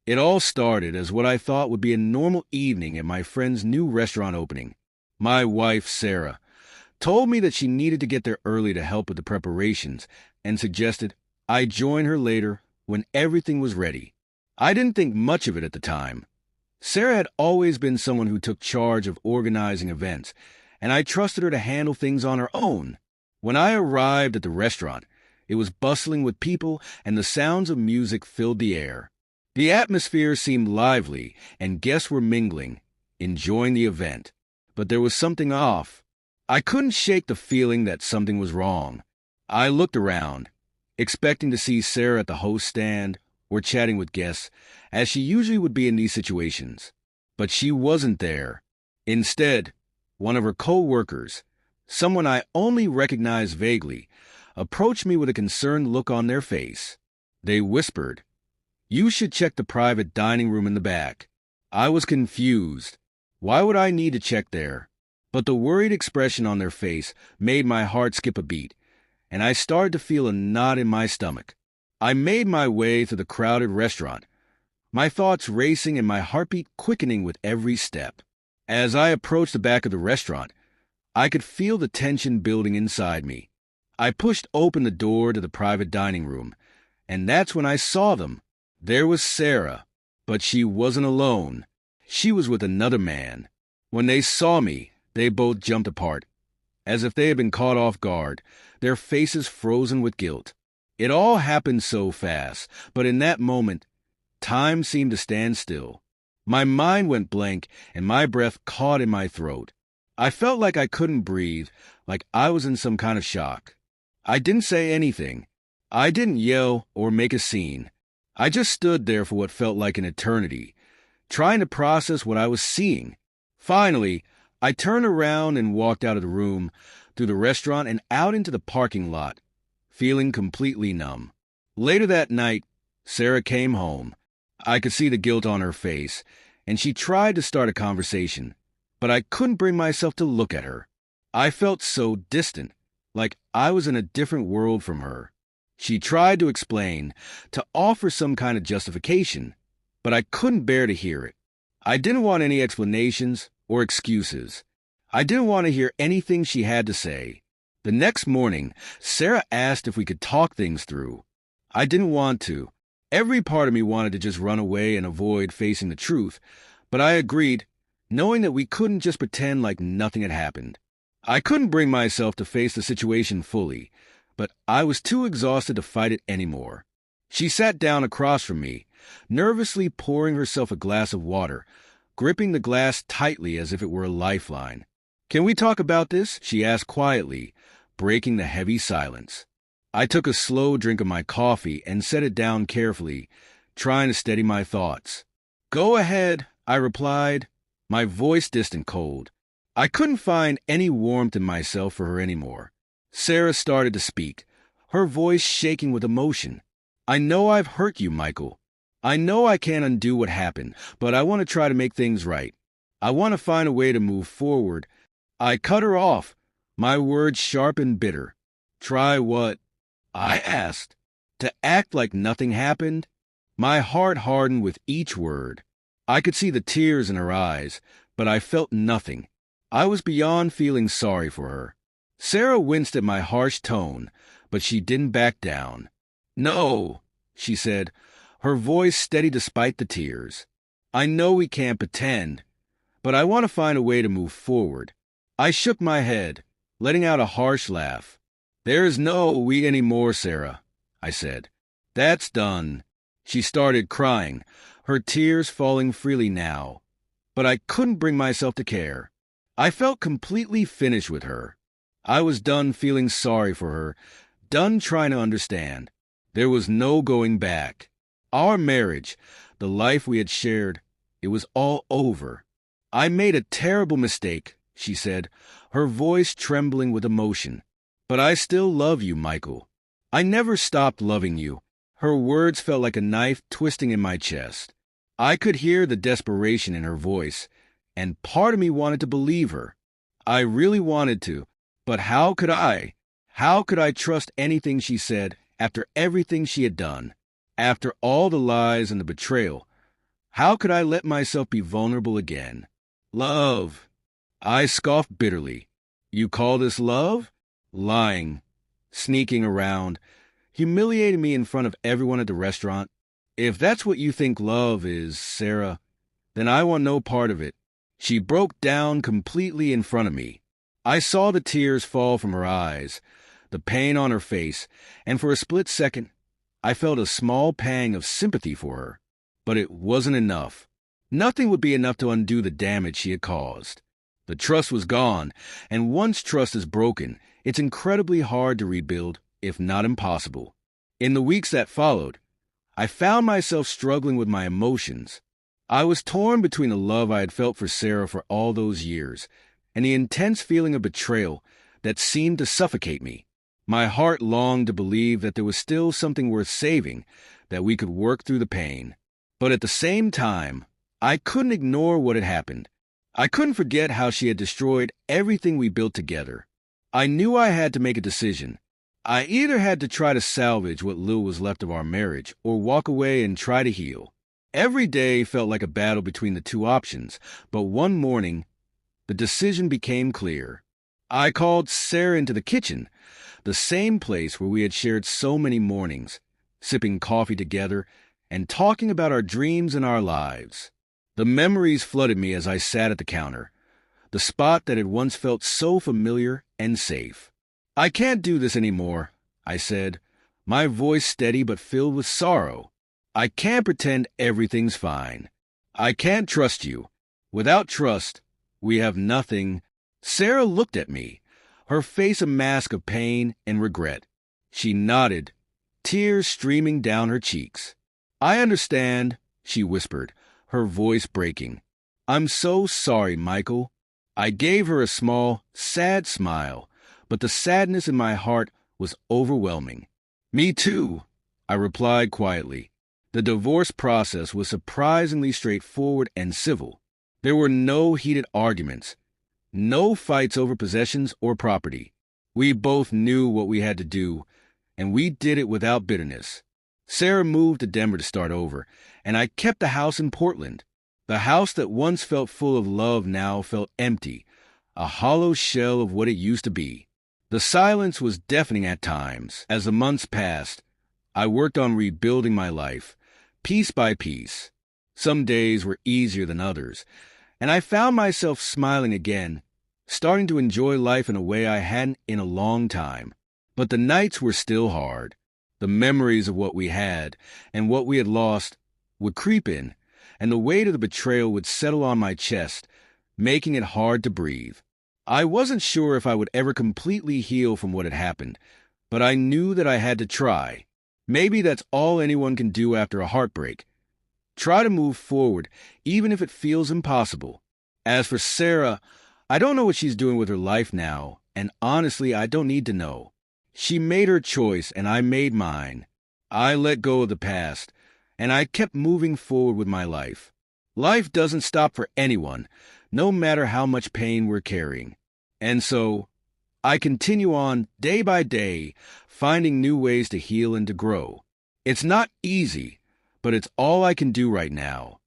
It all started as what I thought would be a normal evening at my friend's new restaurant opening. My wife, Sarah, told me that she needed to get there early to help with the preparations and suggested I join her later when everything was ready. I didn't think much of it at the time. Sarah had always been someone who took charge of organizing events, and I trusted her to handle things on her own. When I arrived at the restaurant, it was bustling with people and the sounds of music filled the air. The atmosphere seemed lively, and guests were mingling, enjoying the event. But there was something off. I couldn't shake the feeling that something was wrong. I looked around, expecting to see Sarah at the host stand or chatting with guests, as she usually would be in these situations. But she wasn't there. Instead, one of her co-workers, someone I only recognized vaguely, approached me with a concerned look on their face. They whispered, "You should check the private dining room in the back." I was confused. Why would I need to check there? But the worried expression on their face made my heart skip a beat, and I started to feel a knot in my stomach. I made my way through the crowded restaurant, my thoughts racing and my heartbeat quickening with every step. As I approached the back of the restaurant, I could feel the tension building inside me. I pushed open the door to the private dining room, and that's when I saw them. There was Sarah, but she wasn't alone. She was with another man. When they saw me, they both jumped apart, as if they had been caught off guard, their faces frozen with guilt. It all happened so fast, but in that moment, time seemed to stand still. My mind went blank, and my breath caught in my throat. I felt like I couldn't breathe, like I was in some kind of shock. I didn't say anything. I didn't yell or make a scene. I just stood there for what felt like an eternity, trying to process what I was seeing. Finally, I turned around and walked out of the room, through the restaurant and out into the parking lot, feeling completely numb. Later that night, Sarah came home. I could see the guilt on her face, and she tried to start a conversation, but I couldn't bring myself to look at her. I felt so distant, like I was in a different world from her. She tried to explain, to offer some kind of justification, but I couldn't bear to hear it. I didn't want any explanations or excuses. I didn't want to hear anything she had to say. The next morning, Sarah asked if we could talk things through. I didn't want to. Every part of me wanted to just run away and avoid facing the truth, but I agreed, knowing that we couldn't just pretend like nothing had happened. I couldn't bring myself to face the situation fully, but I was too exhausted to fight it anymore. She sat down across from me, nervously pouring herself a glass of water, gripping the glass tightly as if it were a lifeline. "Can we talk about this?" she asked quietly, breaking the heavy silence. I took a slow drink of my coffee and set it down carefully, trying to steady my thoughts. "Go ahead," I replied, my voice distant cold. I couldn't find any warmth in myself for her anymore. Sarah started to speak, her voice shaking with emotion. "I know I've hurt you, Michael. I know I can't undo what happened, but I want to try to make things right. I want to find a way to move forward." I cut her off, my words sharp and bitter. "Try what?" I asked. "To act like nothing happened?" My heart hardened with each word. I could see the tears in her eyes, but I felt nothing. I was beyond feeling sorry for her. Sarah winced at my harsh tone, but she didn't back down. "No," she said, her voice steady despite the tears. "I know we can't pretend, but I want to find a way to move forward." I shook my head, letting out a harsh laugh. "There's no we anymore, Sarah," I said. "That's done." She started crying, her tears falling freely now. But I couldn't bring myself to care. I felt completely finished with her. I was done feeling sorry for her, done trying to understand. There was no going back. Our marriage, the life we had shared, it was all over. "I made a terrible mistake," she said, her voice trembling with emotion. "But I still love you, Michael. I never stopped loving you." Her words felt like a knife twisting in my chest. I could hear the desperation in her voice, and part of me wanted to believe her. I really wanted to, but how could I? How could I trust anything she said after everything she had done? After all the lies and the betrayal, How could I let myself be vulnerable again? Love. I scoffed bitterly. You call this love? Lying, sneaking around, humiliating me in front of everyone at the restaurant. If that's what you think love is, Sarah, then I want no part of it. She broke down completely in front of me. I saw the tears fall from her eyes, the pain on her face, and for a split second, I felt a small pang of sympathy for her. But it wasn't enough. Nothing would be enough to undo the damage she had caused. The trust was gone, and once trust is broken, it's incredibly hard to rebuild, if not impossible. In the weeks that followed, I found myself struggling with my emotions. I was torn between the love I had felt for Sarah for all those years and the intense feeling of betrayal that seemed to suffocate me. My heart longed to believe that there was still something worth saving, that we could work through the pain. But at the same time, I couldn't ignore what had happened. I couldn't forget how she had destroyed everything we built together. I knew I had to make a decision. I either had to try to salvage what little was left of our marriage or walk away and try to heal. Every day felt like a battle between the two options, but one morning, the decision became clear. I called Sarah into the kitchen, the same place where we had shared so many mornings, sipping coffee together and talking about our dreams and our lives. The memories flooded me as I sat at the counter, the spot that had once felt so familiar and safe. I can't do this anymore, I said, my voice steady but filled with sorrow. I can't pretend everything's fine. I can't trust you. Without trust, we have nothing. Sarah looked at me, her face a mask of pain and regret. She nodded, tears streaming down her cheeks. I understand, she whispered, her voice breaking. I'm so sorry, Michael. I gave her a small, sad smile, but the sadness in my heart was overwhelming. Me too, I replied quietly. The divorce process was surprisingly straightforward and civil. There were no heated arguments, no fights over possessions or property. We both knew what we had to do, and we did it without bitterness. Sarah moved to Denver to start over, and I kept the house in Portland. The house that once felt full of love now felt empty, a hollow shell of what it used to be. The silence was deafening at times. As the months passed, I worked on rebuilding my life, piece by piece. Some days were easier than others, and I found myself smiling again, starting to enjoy life in a way I hadn't in a long time. But the nights were still hard. The memories of what we had and what we had lost would creep in, and the weight of the betrayal would settle on my chest, making it hard to breathe. I wasn't sure if I would ever completely heal from what had happened, but I knew that I had to try. Maybe that's all anyone can do after a heartbreak. Try to move forward, even if it feels impossible. As for Sarah, I don't know what she's doing with her life now, and honestly, I don't need to know. She made her choice, and I made mine. I let go of the past, and I kept moving forward with my life. Life doesn't stop for anyone, no matter how much pain we're carrying. And so, I continue on day by day, finding new ways to heal and to grow. It's not easy, but it's all I can do right now.